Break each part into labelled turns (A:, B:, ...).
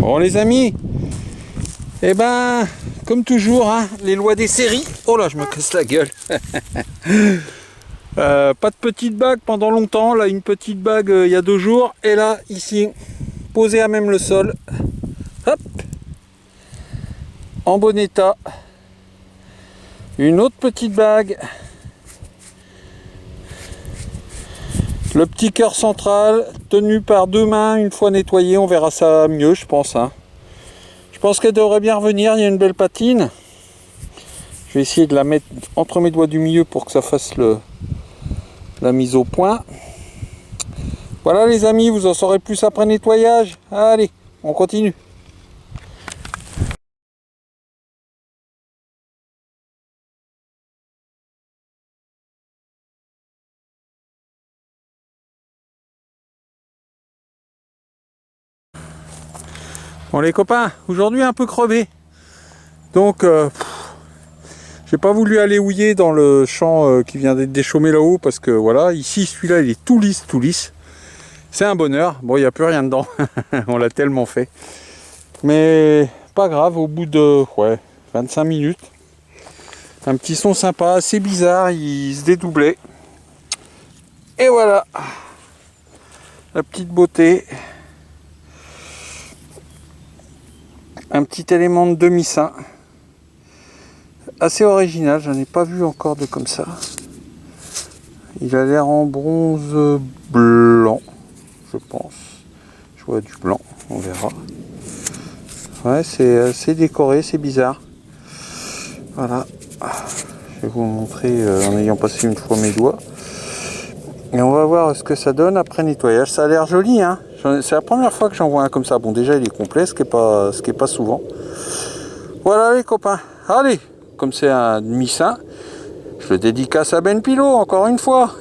A: Bon les amis, eh ben, comme toujours, hein, les lois des séries. Oh là, je me casse la gueule. Pas de petite bague pendant longtemps. Là, une petite bague il y a 2 jours. Et là, ici, posée à même le sol. Hop. En bon état. Une autre petite bague. Le petit cœur central, tenu par 2 mains, une fois nettoyé, on verra ça mieux, je pense. Hein. Je pense qu'elle devrait bien revenir, il y a une belle patine. Je vais essayer de la mettre entre mes doigts du milieu pour que ça fasse la mise au point. Voilà les amis, vous en saurez plus après nettoyage. Allez, on continue. Bon les copains, aujourd'hui un peu crevé. Donc j'ai pas voulu aller houiller dans le champ qui vient d'être déchaumé là-haut parce que voilà, ici celui-là il est tout lisse. C'est un bonheur. Bon, il n'y a plus rien dedans. On l'a tellement fait. Mais pas grave, au bout de 25 minutes. Un petit son sympa, assez bizarre, il se dédoublait. Et voilà. La petite beauté. Un petit élément de demi-sein. Assez original, j'en ai pas vu encore de comme ça. Il a l'air en bronze blanc, je pense. Je vois du blanc, on verra. Ouais, c'est assez décoré, c'est bizarre. Voilà. Je vais vous montrer en ayant passé une fois mes doigts. Et on va voir ce que ça donne après nettoyage. Ça a l'air joli, hein. C'est la première fois que j'en vois un comme ça. Bon, déjà, il est complet, ce qui est pas souvent. Voilà les copains. Allez, comme c'est un demi-sein, je le dédicace à Ben Pilot, encore une fois.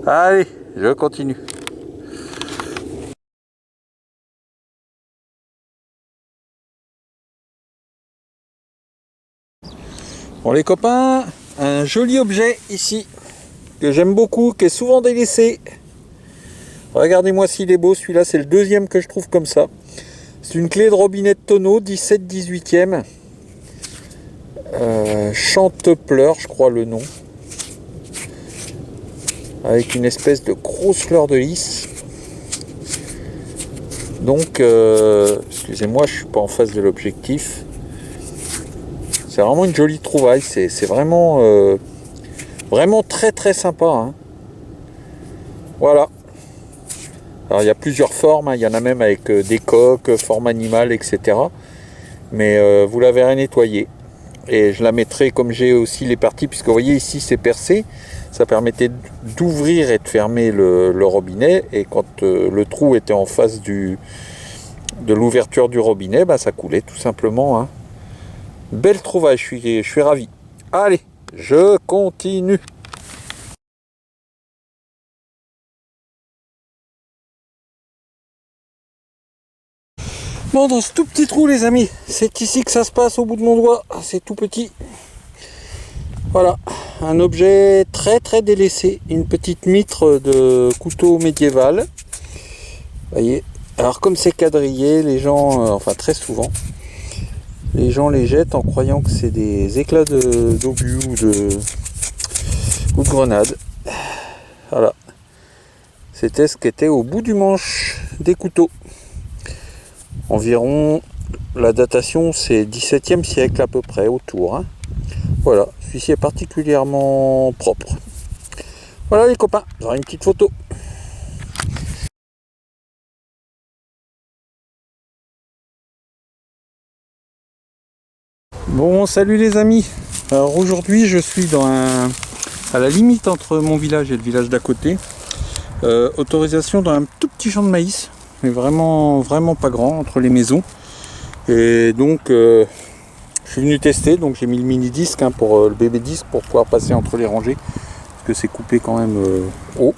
A: Allez, je continue. Bon les copains, un joli objet ici, que j'aime beaucoup, qui est souvent délaissé. Regardez-moi s'il est beau, celui-là c'est le deuxième que je trouve comme ça. C'est une clé de robinet de tonneau, 17-18e. Chantepleur, je crois le nom. Avec une espèce de grosse fleur de lys. Donc, excusez-moi, je suis pas en face de l'objectif. C'est vraiment une jolie trouvaille, c'est vraiment, vraiment très sympa. Hein. Voilà. Alors il y a plusieurs formes, hein. Il y en a même avec des coques, forme animale, etc. Mais vous la verrez nettoyer. Et je la mettrai comme j'ai aussi les parties, puisque vous voyez ici c'est percé. Ça permettait d'ouvrir et de fermer le robinet. Et quand le trou était en face de l'ouverture du robinet, bah, ça coulait tout simplement. Hein. Belle trouvaille, je suis ravi. Allez, je continue. Bon, dans ce tout petit trou, les amis, c'est ici que ça se passe au bout de mon doigt. C'est tout petit. Voilà, un objet très délaissé. Une petite mitre de couteau médiéval. Vous voyez. Alors, comme c'est quadrillé, les gens, enfin très souvent, les gens les jettent en croyant que c'est des éclats d'obus ou de grenades. Voilà. C'était ce qu'était au bout du manche des couteaux. Environ, la datation c'est 17e siècle à peu près, autour. Hein. Voilà, celui-ci est particulièrement propre. Voilà les copains, j'aurai une petite photo. Bon, salut les amis. Alors aujourd'hui, je suis à la limite entre mon village et le village d'à côté. Autorisation dans un tout petit champ de maïs, mais vraiment pas grand, entre les maisons. Et donc, je suis venu tester. Donc j'ai mis le mini disque hein, pour le bébé disque pour pouvoir passer entre les rangées, parce que c'est coupé quand même haut.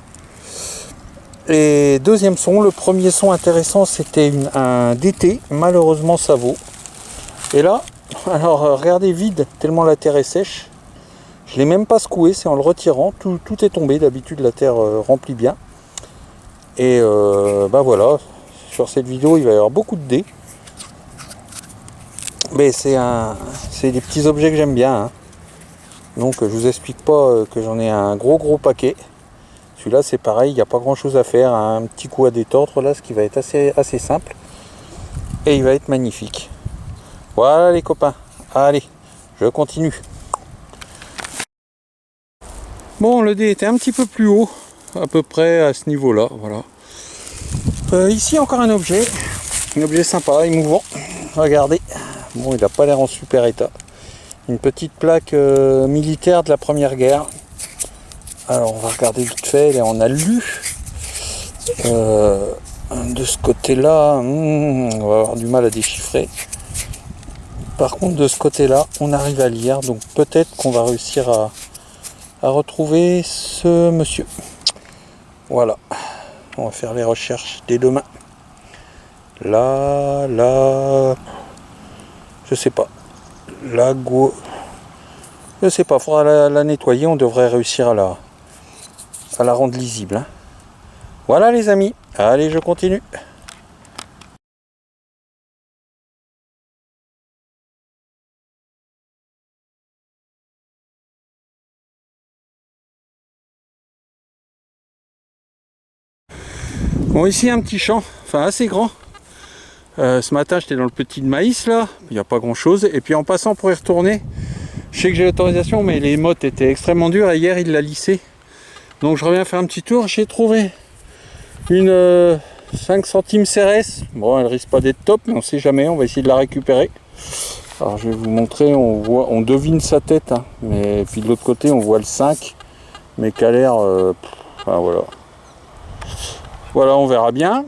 A: Et deuxième son, le premier son intéressant, c'était un DT. Malheureusement, ça vaut. Et là. Alors regardez, vide, tellement la terre est sèche. Je ne l'ai même pas secoué, c'est en le retirant. Tout est tombé, d'habitude la terre remplit bien. Et bah voilà, sur cette vidéo il va y avoir beaucoup de dés. Mais c'est des petits objets que j'aime bien, hein. Donc je vous explique pas que j'en ai un gros paquet. Celui-là c'est pareil, il n'y a pas grand chose à faire, hein. Un petit coup à détordre là, ce qui va être assez simple. Et il va être magnifique. Voilà les copains, allez, je continue. Bon, le dé était un petit peu plus haut, à peu près à ce niveau-là, voilà. Ici encore un objet sympa, émouvant. Regardez, bon, il n'a pas l'air en super état. Une petite plaque militaire de la Première Guerre. Alors on va regarder vite fait, elle est en alu. De ce côté-là, on va avoir du mal à déchiffrer. Par contre, de ce côté-là, on arrive à lire, donc peut-être qu'on va réussir à retrouver ce monsieur. Voilà, on va faire les recherches dès demain. Là, je sais pas. Je sais pas, faudra la nettoyer, on devrait réussir à la rendre lisible, hein. Voilà les amis, allez je continue. Bon, ici un petit champ, enfin assez grand. Ce matin j'étais dans le petit de maïs là, il n'y a pas grand chose. Et puis en passant pour y retourner, je sais que j'ai l'autorisation mais les mottes étaient extrêmement dures et hier il l'a lissé. Donc je reviens faire un petit tour, j'ai trouvé une 5 centimes CRS. Bon, elle risque pas d'être top mais on sait jamais, on va essayer de la récupérer. Alors je vais vous montrer, on devine sa tête, hein, mais puis de l'autre côté on voit le 5 mais qui a l'air... enfin, voilà. Voilà, on verra bien,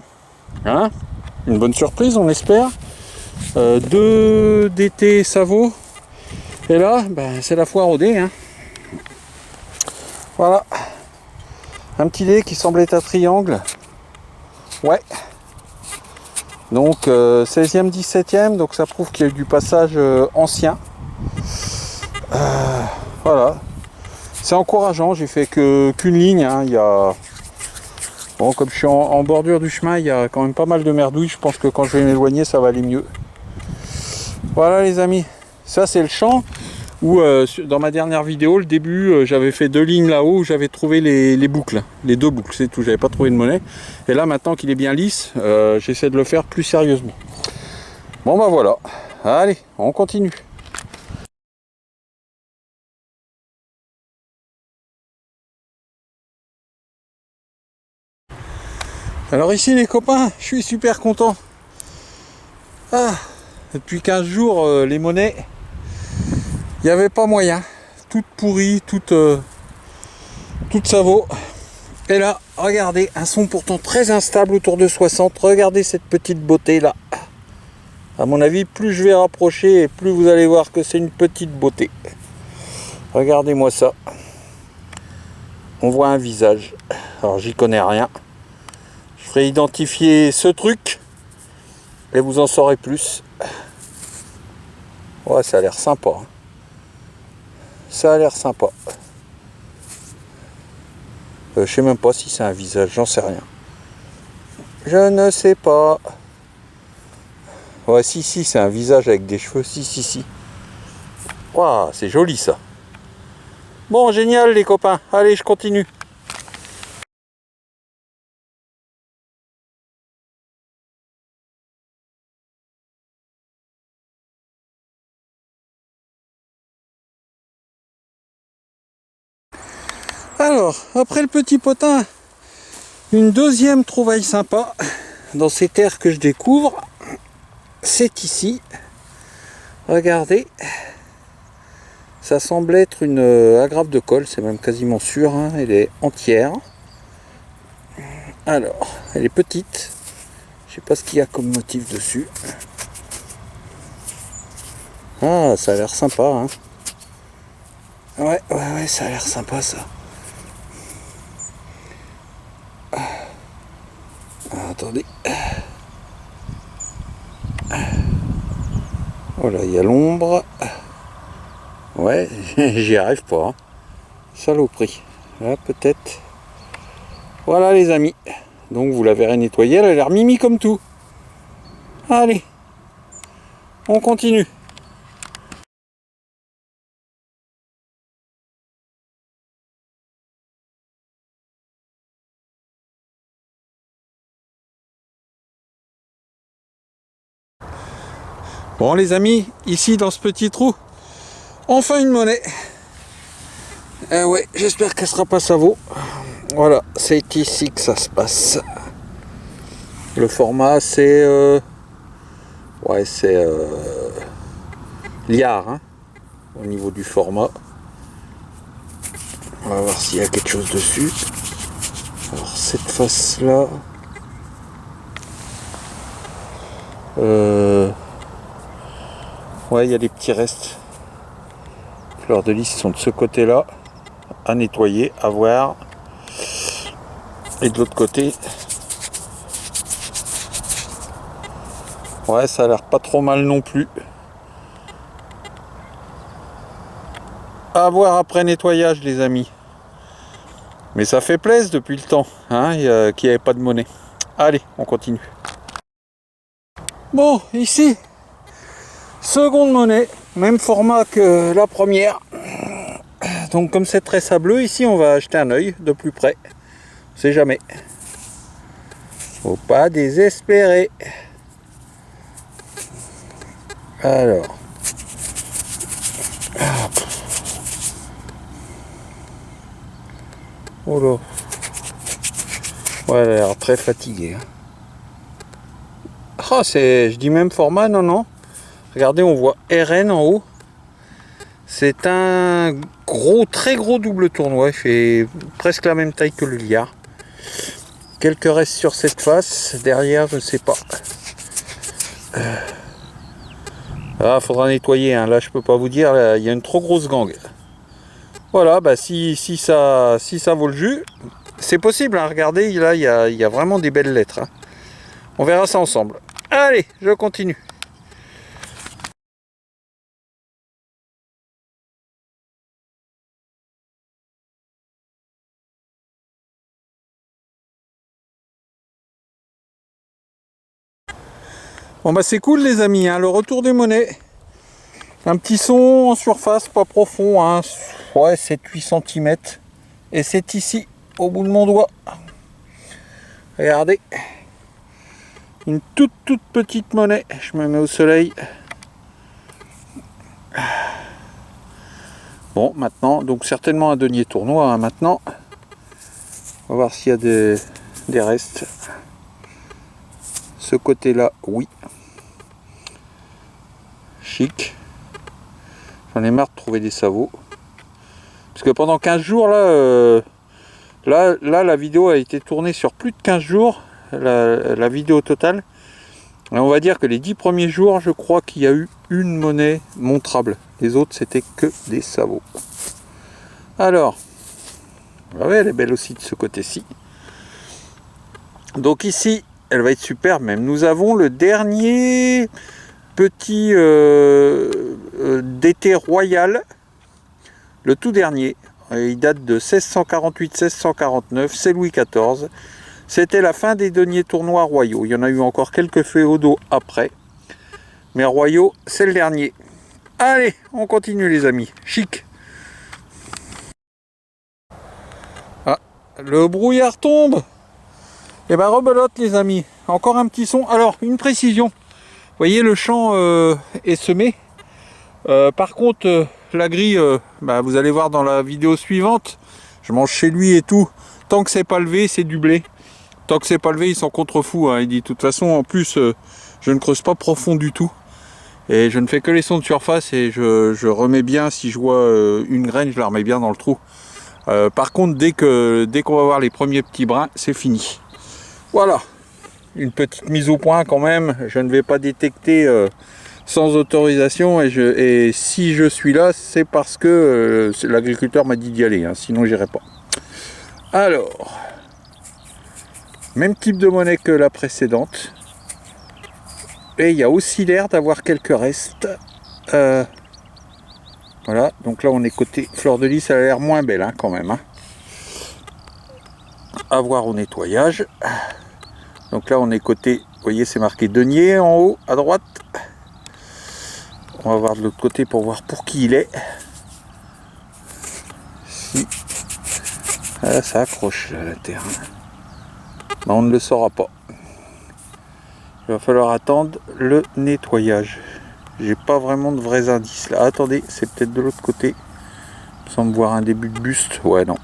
A: hein. Une bonne surprise on espère. 2 DT Savo et là ben, c'est la foire au dé, hein. Voilà, un petit dé qui semble être à triangle, ouais, donc 16e 17e, donc ça prouve qu'il y a eu du passage ancien. Voilà, c'est encourageant, j'ai fait qu'une ligne, hein. Il y a... Bon, comme je suis en bordure du chemin, il y a quand même pas mal de merdouilles. Je pense que quand je vais m'éloigner, ça va aller mieux. Voilà les amis, ça c'est le champ où dans ma dernière vidéo, le début, j'avais fait 2 lignes là-haut où j'avais trouvé les boucles, les 2 boucles, c'est tout, j'avais pas trouvé de monnaie. Et là maintenant qu'il est bien lisse, j'essaie de le faire plus sérieusement. Bon bah voilà, allez, on continue. Alors ici les copains, je suis super content. Ah, depuis 15 jours, les monnaies, il n'y avait pas moyen. Toutes pourries, toutes Savo. Et là, regardez, un son pourtant très instable autour de 60. Regardez cette petite beauté là. À mon avis, plus je vais rapprocher et plus vous allez voir que c'est une petite beauté. Regardez-moi ça. On voit un visage. Alors j'y connais rien. Je ferai identifier ce truc et vous en saurez plus. Ouais, ça a l'air sympa. Ça a l'air sympa. Je sais même pas si c'est un visage, j'en sais rien. Je ne sais pas. Ouais, si, c'est un visage avec des cheveux. Si. Waouh, c'est joli ça. Bon, génial les copains. Allez, je continue. Alors, après le petit potin, une deuxième trouvaille sympa dans ces terres que je découvre, c'est ici. Regardez, ça semble être une agrafe de colle, c'est même quasiment sûr, hein, elle est entière. Alors, elle est petite, je sais pas ce qu'il y a comme motif dessus. Ah, ça a l'air sympa, hein. Ouais, ça a l'air sympa ça. Attendez. Voilà, il y a l'ombre. Ouais, j'y arrive pas, hein. Saloperie. Là, peut-être. Voilà les amis. Donc vous la verrez nettoyer, elle a l'air mimi comme tout. Allez, on continue. Bon les amis, ici dans ce petit trou, enfin une monnaie. Ouais, j'espère qu'elle sera pas Savo. Voilà, c'est ici que ça se passe. Le format c'est ouais, c'est liard hein, au niveau du format. On va voir s'il y a quelque chose dessus. Alors cette face là, ouais, il y a des petits restes. Fleurs de lys sont de ce côté là, à nettoyer, à voir. Et de l'autre côté, ouais, ça a l'air pas trop mal non plus. À voir après nettoyage les amis. Mais ça fait plaisir depuis le temps hein, qu'il n'y avait pas de monnaie. Allez, on continue. Bon, ici, seconde monnaie, même format que la première. Donc comme c'est très sableux, ici on va jeter un œil de plus près. On sait jamais. Faut pas désespérer. Alors. Oh là. Ouais, elle a l'air très fatiguée. Ah, c'est, je dis même format, non, non. Regardez, on voit RN en haut. C'est un gros, très gros double tournoi. Il fait presque la même taille que le liard. Quelques restes sur cette face. Derrière, je ne sais pas. Ah, faudra nettoyer. Hein. Là, je peux pas vous dire. Là, il y a une trop grosse gangue. Voilà, bah si ça vaut le jus, c'est possible. Hein. Regardez, là, il y a vraiment des belles lettres. Hein. On verra ça ensemble. Allez, je continue. Bon bah c'est cool les amis, hein, le retour des monnaies. Un petit son en surface, pas profond, hein, ouais 7-8 cm. Et c'est ici, au bout de mon doigt. Regardez. Une toute petite monnaie. Je me mets au soleil. Bon maintenant, donc certainement un denier tournoi hein, maintenant. On va voir s'il y a des restes. Ce côté là, oui. Chic. J'en ai marre de trouver des savots. Parce que pendant 15 jours, là, la vidéo a été tournée sur plus de 15 jours. La vidéo totale. Et on va dire que les 10 premiers jours, je crois qu'il y a eu une monnaie montrable. Les autres, c'était que des savots. Alors, ah ouais, elle est belle aussi de ce côté-ci. Donc ici, elle va être superbe même. Nous avons le dernier petit d'été royal, le tout dernier. Il date de 1648-1649, c'est Louis XIV. C'était la fin des deniers tournois royaux. Il y en a eu encore quelques féodaux après. Mais royaux, c'est le dernier. Allez, on continue les amis. Chic. Ah, le brouillard tombe. Et ben rebelote les amis. Encore un petit son. Alors, une précision. Vous voyez, le champ est semé. Par contre, la grille, bah, vous allez voir dans la vidéo suivante. Je mange chez lui et tout. Tant que c'est pas levé, c'est du blé. Tant que c'est pas levé, ils sont contre-fous. Hein. Il dit, de toute façon, en plus, je ne creuse pas profond du tout. Et je ne fais que les sons de surface et je remets bien, si je vois une graine, je la remets bien dans le trou. Par contre, dès qu'on va voir les premiers petits brins, c'est fini. Voilà. Une petite mise au point quand même. Je ne vais pas détecter sans autorisation. Et si je suis là, c'est parce que l'agriculteur m'a dit d'y aller. Hein. Sinon, j'irai pas. Alors... Même type de monnaie que la précédente. Et il y a aussi l'air d'avoir quelques restes. Voilà, donc là on est côté fleur de lys, elle a l'air moins belle hein, quand même. Hein. À voir au nettoyage. Donc là on est côté, vous voyez c'est marqué denier en haut à droite. On va voir de l'autre côté pour voir pour qui il est. Si. Ah, ça accroche là, la terre. Mais on ne le saura pas. Il va falloir attendre le nettoyage. J'ai pas vraiment de vrais indices là. Attendez, c'est peut-être de l'autre côté. Il me semble voir un début de buste. Ouais, non.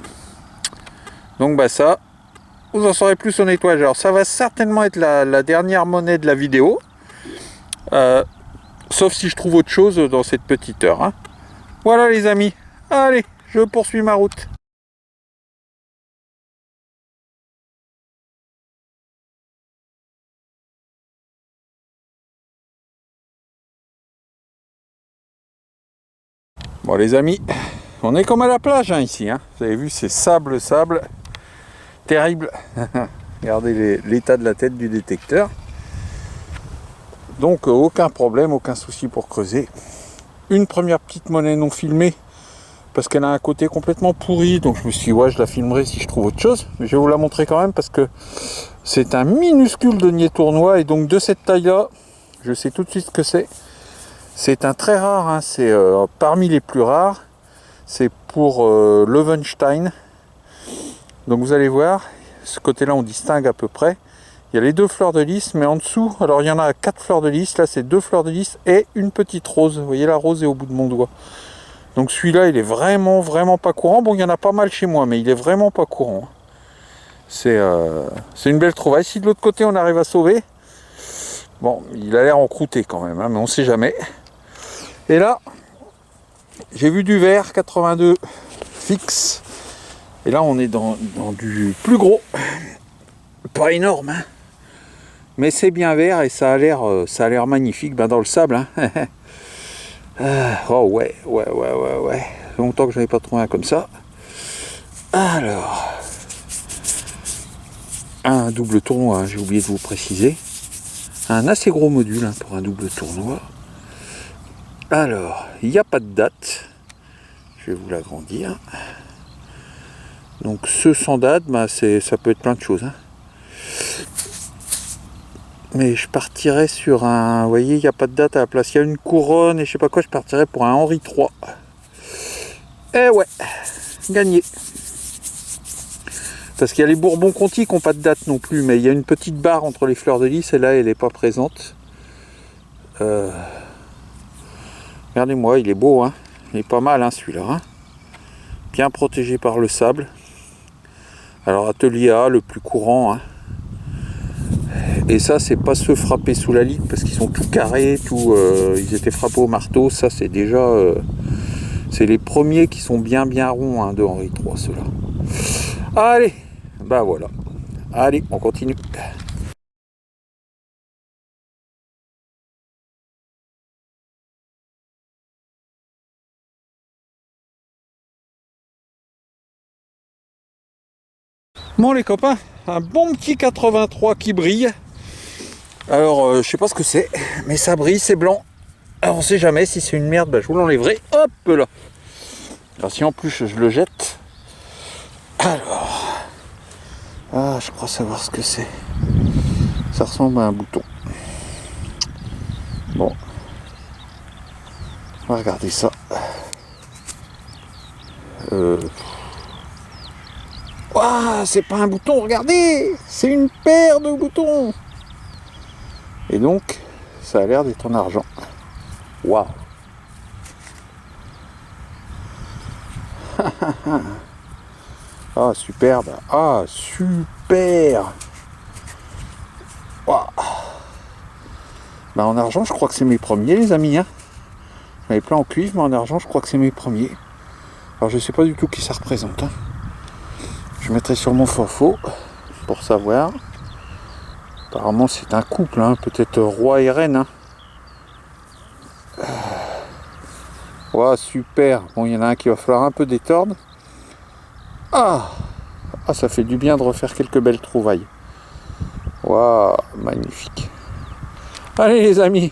A: Donc bah ça, vous en saurez plus au nettoyage. Alors ça va certainement être la dernière monnaie de la vidéo. Sauf si je trouve autre chose dans cette petite heure. Hein. Voilà les amis. Allez, je poursuis ma route. Bon les amis, on est comme à la plage hein, ici. Hein. Vous avez vu, c'est sable. Terrible. Regardez l'état de la tête du détecteur. Donc aucun problème, aucun souci pour creuser. Une première petite monnaie non filmée, parce qu'elle a un côté complètement pourri. Donc je me suis dit, ouais, je la filmerai si je trouve autre chose. Mais je vais vous la montrer quand même, parce que c'est un minuscule denier tournois. Et donc de cette taille-là, je sais tout de suite ce que c'est. C'est un très rare, hein, c'est parmi les plus rares. C'est pour Löwenstein. Donc vous allez voir, ce côté-là on distingue à peu près. Il y a les 2 fleurs de lys, mais en dessous, alors il y en a 4 fleurs de lys. Là c'est 2 fleurs de lys et une petite rose. Vous voyez, la rose est au bout de mon doigt. Donc celui-là il est vraiment pas courant. Bon, il y en a pas mal chez moi, mais il est vraiment pas courant. C'est une belle trouvaille. Si de l'autre côté on arrive à sauver, bon, il a l'air encrouté quand même, hein, mais on sait jamais. Et là, j'ai vu du vert 82 fixe. Et là, on est dans du plus gros. Pas énorme, hein. Mais c'est bien vert et ça a l'air magnifique. Ben, dans le sable, hein. Oh ouais. Longtemps que je n'avais pas trouvé un comme ça. Alors, un double tournoi, hein, j'ai oublié de vous préciser. Un assez gros module hein, pour un double tournoi. Alors, il n'y a pas de date. Je vais vous l'agrandir. Donc ce sans date, bah, ça peut être plein de choses. Hein. Mais je partirais sur un... Vous voyez, il n'y a pas de date à la place. Il y a une couronne et je sais pas quoi, je partirais pour un Henri III. Eh ouais, gagné. Parce qu'il y a les Bourbon-Conti qui n'ont pas de date non plus. Mais il y a une petite barre entre les fleurs de lys et là, elle n'est pas présente. Regardez-moi, il est beau, hein. Il est pas mal, hein, celui-là. Hein. Bien protégé par le sable. Alors, atelier A, le plus courant. Hein. Et ça, c'est pas ceux frappés sous la ligue parce qu'ils sont tout carrés, ils étaient frappés au marteau. Ça, c'est déjà... c'est les premiers qui sont bien ronds hein, de Henri III, ceux-là. Allez, bah voilà. Allez, on continue. Bon les copains, un bon petit 83 qui brille. Alors je sais pas ce que c'est, mais ça brille, c'est blanc. Alors on sait jamais, si c'est une merde, bah, je vous l'enlèverai. Hop là. Alors si en plus je le jette. Alors. Ah, je crois savoir ce que c'est. Ça ressemble à un bouton. Bon. On va regarder ça. Ouah, c'est pas un bouton, regardez, c'est une paire de boutons. Et donc, ça a l'air d'être en argent. Waouh. Ah, superbe. Ah, super. Waouh. Bah, en argent, je crois que c'est mes premiers, les amis. Hein. J'en avais plein en cuivre, mais en argent, je crois que c'est mes premiers. Alors, je sais pas du tout qui ça représente. Hein. Je mettrai sur mon forfait pour savoir. Apparemment c'est un couple, hein, peut-être roi et reine. Hein. Wow, super. Bon, il y en a un qui va falloir un peu détordre. Ah, ça fait du bien de refaire quelques belles trouvailles. Waouh, magnifique. Allez les amis,